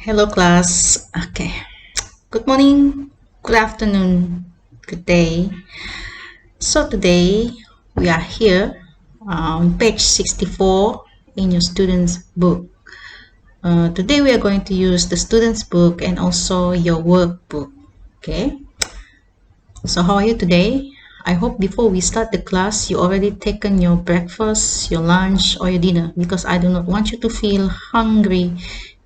Hello class. Okay. Good morning, good afternoon, good day. So today we are here on page 64 in your student's book. Today we are going to use the student's book and also your workbook. Okay. So how are you today? I hope before we start the class you already taken your breakfast, your lunch or your dinner because I do not want you to feel hungry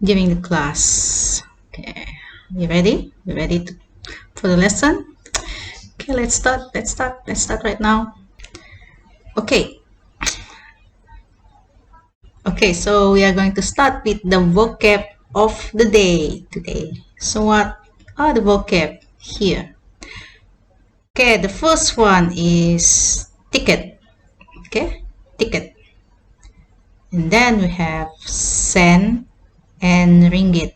during the class. Okay. You ready? You ready for the lesson? Okay, let's start. Let's start right now. Okay. Okay, so we are going to start with the vocab of the day today. So what are the vocab here? Okay, the first one is ticket. Okay, ticket. And then we have sen and ringgit.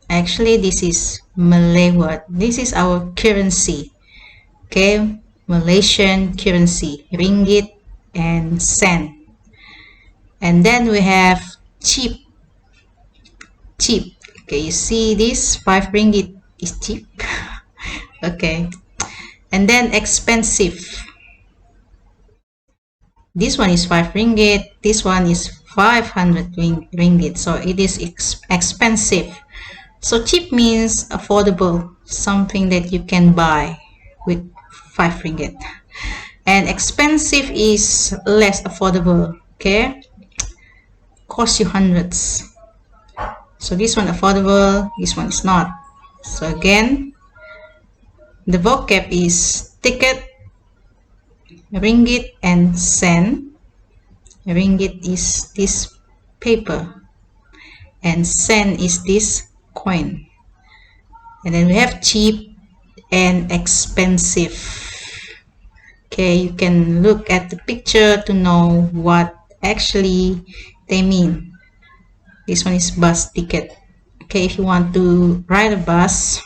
Actually, this is Malay word. This is our currency. Okay, Malaysian currency, ringgit and sen. And then we have cheap. Cheap. Okay, you see this 5 ringgit is cheap. Okay. And then expensive. This one is 5 ringgit. This one is 500 ringgit. So it is expensive. So cheap means affordable, something that you can buy with 5 ringgit. And expensive is less affordable. Okay, cost you hundreds. So this one affordable, this one is not. So again, the vocab is ticket, ringgit and sen. Ringgit is this paper and sen is this coin. And then we have cheap and expensive. Okay, you can look at the picture to know what actually they mean. This one is bus ticket. Okay, if you want to ride a bus,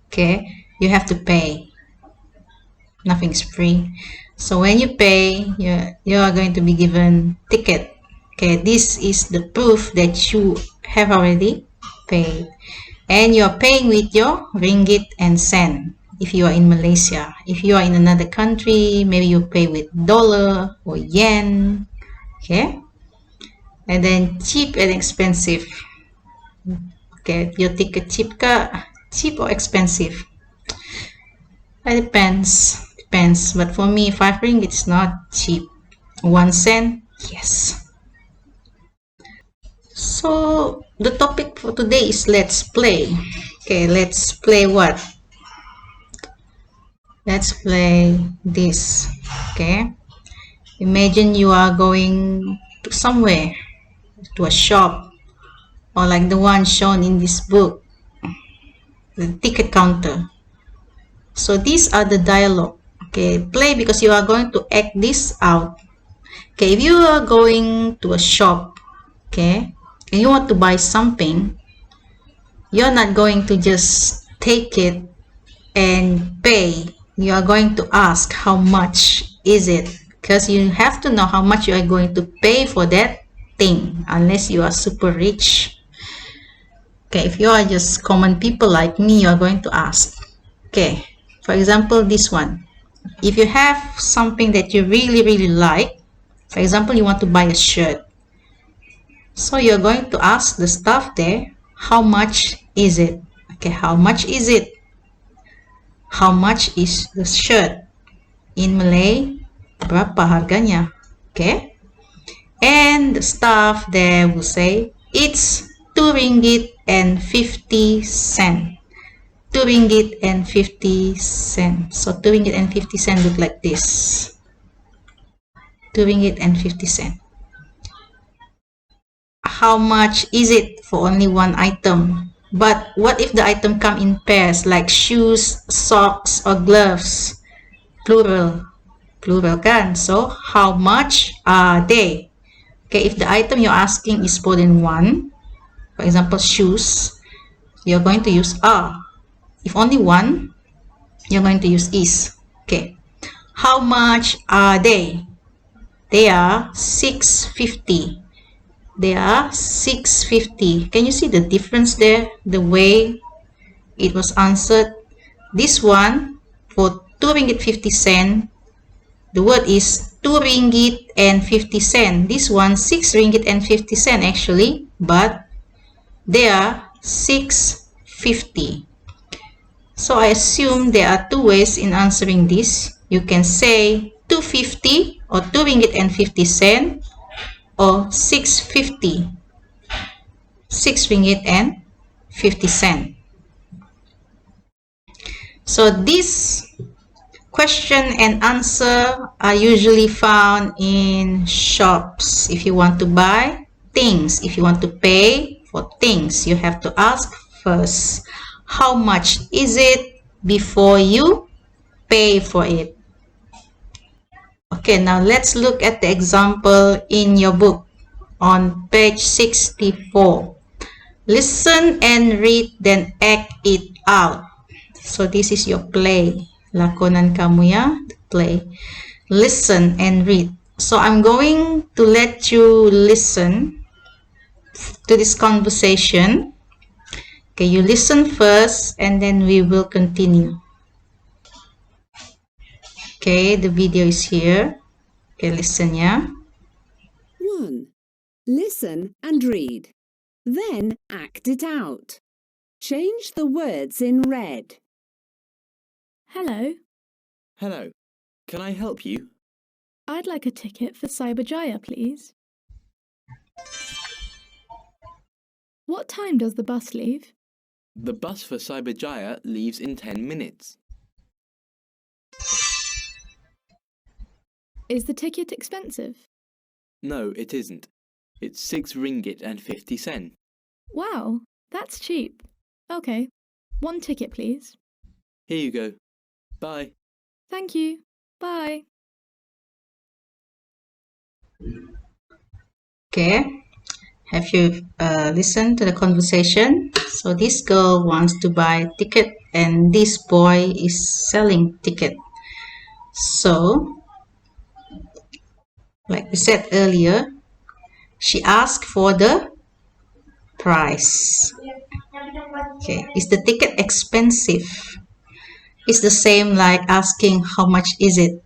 okay, you have to pay. Nothing is free. So when you pay, you are going to be given ticket. Okay, this is the proof that you have already paid. And you are paying with your ringgit and sen if you are in Malaysia. If you are in another country, maybe you pay with dollar or yen. Okay. And then cheap and expensive. Okay, your ticket cheap or expensive? It depends. But for me, 5 ringgit is not cheap. 1 cent, yes. So the topic for today is let's play. Okay, let's play what? Let's play this. Okay, imagine you are going to somewhere, to a shop, or like the one shown in this book, the ticket counter. So these are the dialogue. Okay, play because you are going to act this out. Okay, if you are going to a shop, okay, and you want to buy something, you're not going to just take it and pay. You are going to ask how much is it, because you have to know how much you are going to pay for that thing, unless you are super rich. Okay, if you are just common people like me, you are going to ask. Okay, for example, this one. If you have something that you really like, for example, you want to buy a shirt, so you're going to ask the staff there, how much is it? Okay, how much is it? How much is the shirt? In Malay, berapa harganya? Okay, and the staff there will say it's 2 ringgit and 50 cents. 2 ringgit and 50 cents. So 2 ringgit and 50 cents look like this. 2 ringgit and 50 cents. How much is it for only one item? But what if the item come in pairs like shoes, socks or gloves? Plural. Plural kan? So how much are they? Okay, if the item you're asking is more than one, for example shoes, you're going to use are. If only one, you're going to use is. Okay. How much are they? They are 650. they are 650. Can you see the difference there? The way it was answered. This one for 2 ringgit 50 cent, the word is 2 ringgit and 50 cent. This one 6 ringgit and 50 cent actually, but they are 650. So I assume there are two ways in answering this. You can say 250 or 2 ringgit and 50 cent, or 650, 6 ringgit and 50 cent. So this question and answer are usually found in shops. If you want to buy things, if you want to pay for things, you have to ask first, how much is it, before you pay for it. Okay, now let's look at the example in your book on page 64. Listen and read, then act it out. So this is your play. Lakonan kamu ya, play. Listen and read. So I'm going to let you listen to this conversation. Okay, you listen first and then we will continue. Okay, the video is here. Okay, listen ya. 1. Listen and read. Then act it out. Change the words in red. Hello, Hello, can I help you? I'd like a ticket for Cyberjaya, please. What time does the bus leave? The bus for Cyberjaya leaves in 10 minutes. Is the ticket expensive? No, it isn't. It's 6 ringgit and 50 cent. Wow, that's cheap. Okay, 1 ticket, please. Here you go. Bye. Thank you. Bye. Okay, have you listened to the conversation? So this girl wants to buy a ticket and this boy is selling ticket. So, like we said earlier, she asked for the price. Okay, is the ticket expensive? It's the same like asking how much is it?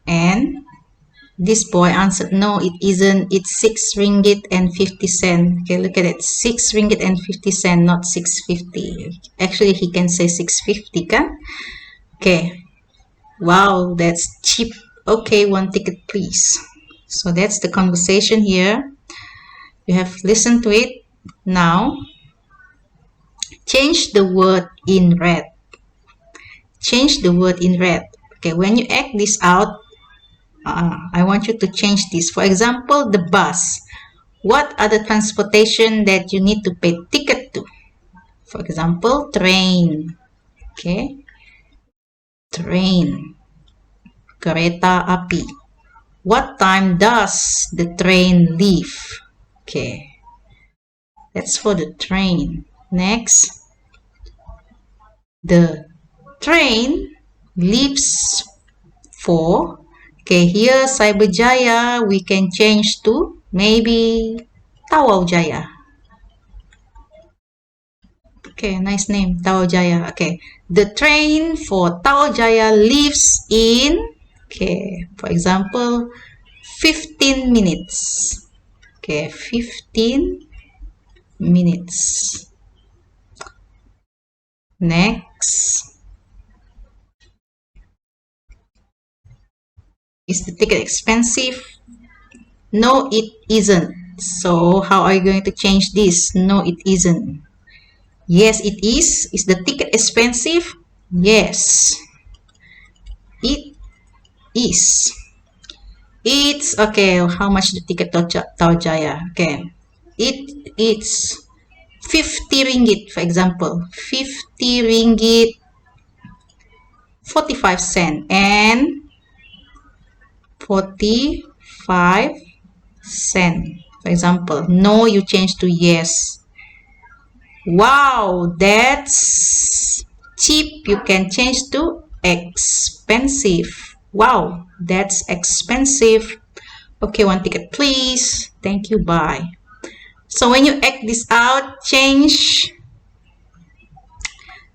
And this boy answered, no, it isn't. It's 6 ringgit and 50 cent. Okay, look at it. 6 ringgit and 50 cent, not 650. Actually, he can say 650, kan? Okay. Wow, that's cheap. Okay, 1 ticket, please. So that's the conversation here. You have listened to it. Now, change the word in red. Change the word in red. Okay, when you act this out, I want you to change this. For example, the bus. What are the transportation that you need to pay ticket to? For example, train. Okay, train. Kereta api. What time does the train leave? Okay, that's for the train. Next, the train leaves for, okay, here Cyberjaya we can change to maybe Tawau Jaya. Okay, nice name, Tawau Jaya. Okay, the train for Tawau Jaya leaves in, okay, for example, 15 minutes. Okay, 15 minutes. Next, is the ticket expensive? No, it isn't. So how are you going to change this? No, it isn't. Yes, it is. Is the ticket expensive? Yes, it is. It's okay. How much the ticket to Taujaya? Okay, it's 50 ringgit, for example. 50 ringgit 45 cent and 45 cent. For example, no, you change to yes. Wow, that's cheap. You can change to expensive. Wow, that's expensive. Okay, 1 ticket, please. Thank you, bye. So when you act this out, change,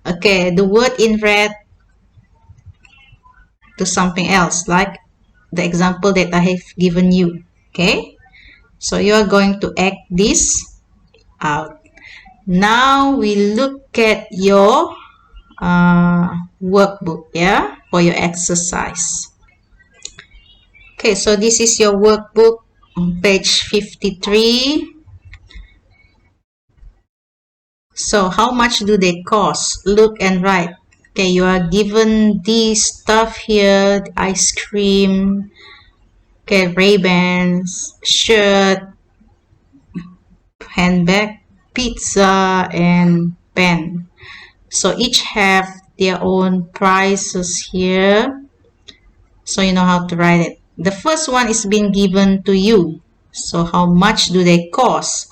okay, the word in red to something else, like the example that I have given you. Okay, so you are going to act this out. Now we look at your workbook, yeah, for your exercise. Okay, so this is your workbook on page 53. So how much do they cost? Look and write. Okay, you are given this stuff here, the ice cream, okay, Ray-Bans, shirt, handbag, pizza, and pen. So each have their own prices here. So you know how to write it. The first one is being given to you. So how much do they cost?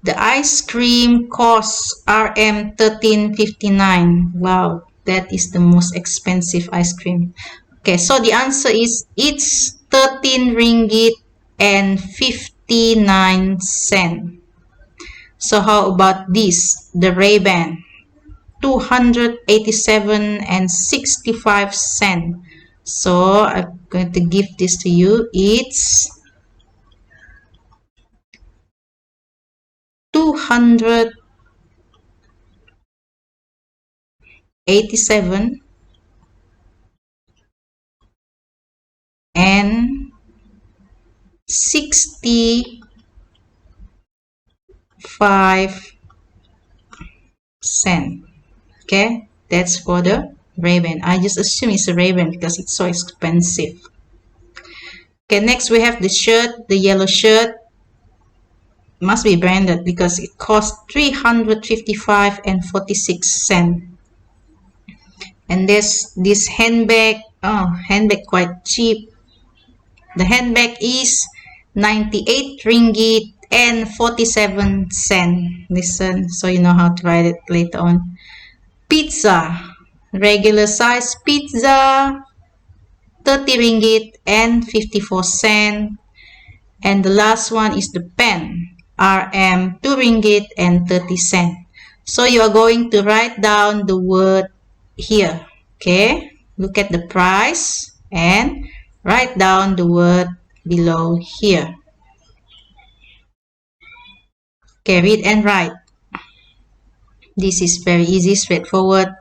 The ice cream costs RM 13.59. Wow, that is the most expensive ice cream. Okay, so the answer is it's 13 ringgit and 59 cent. So how about this? The Ray-Ban, 287 and 65 cent. So I'm going to give this to you. It's 287 and 65 cent. Okay, that's for the Ray-Ban. I just assume it's a Ray-Ban because it's so expensive. Okay, next we have the shirt, the yellow shirt. Must be branded because it costs 355 and 46 cent. And there's this handbag. Oh, handbag quite cheap. The handbag is 98 ringgit and 47 cent. Listen, so you know how to write it later on. Pizza, regular size pizza, 30 ringgit and 54 cent. And the last one is the pen, RM 2 ringgit and 30 cent. So you are going to write down the word here. Okay, look at the price and write down the word below here. Okay, read and write. This is very easy, straightforward.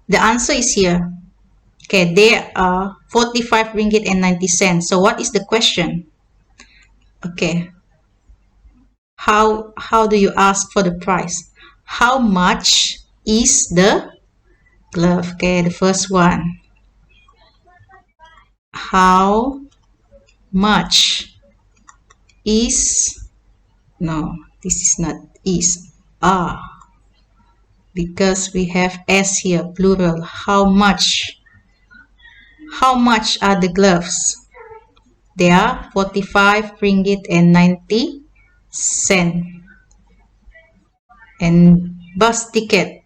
The answer is here. Okay, there are 45 ringgit and 90 cents. So what is the question? Okay, how do you ask for the price? How much is the glove? Okay, the first one. How much is, no, this is not is, are, because we have s here, plural. How much are the gloves? They are 45 ringgit and 90 cent. And bus ticket,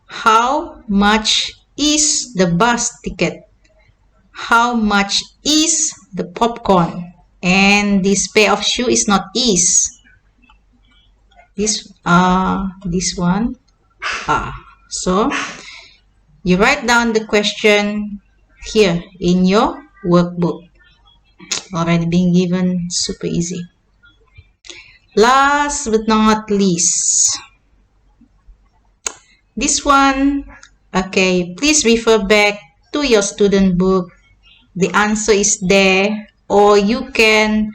how much is the bus ticket? How much is the popcorn? And this pair of shoe is not is. This one are. So you write down the question here in your workbook. Already being given, super easy. Last but not least, this one, okay, please refer back to your student book. The answer is there, or you can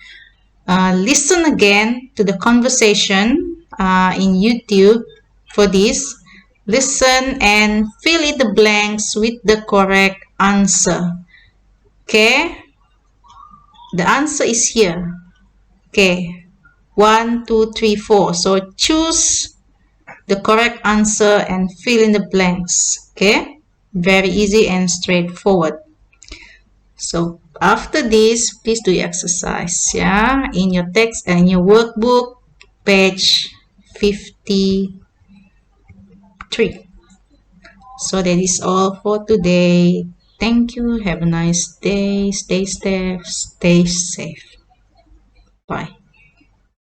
listen again to the conversation in YouTube for this. Listen and fill in the blanks with the correct answer. Okay, the answer is here. Okay, 1, 2, 3, 4. So choose the correct answer and fill in the blanks. Okay, very easy and straightforward. So after this, please do your exercise, yeah, in your text and your workbook, page 53. So that is all for today. Thank you. Have a nice day. Stay safe. Bye.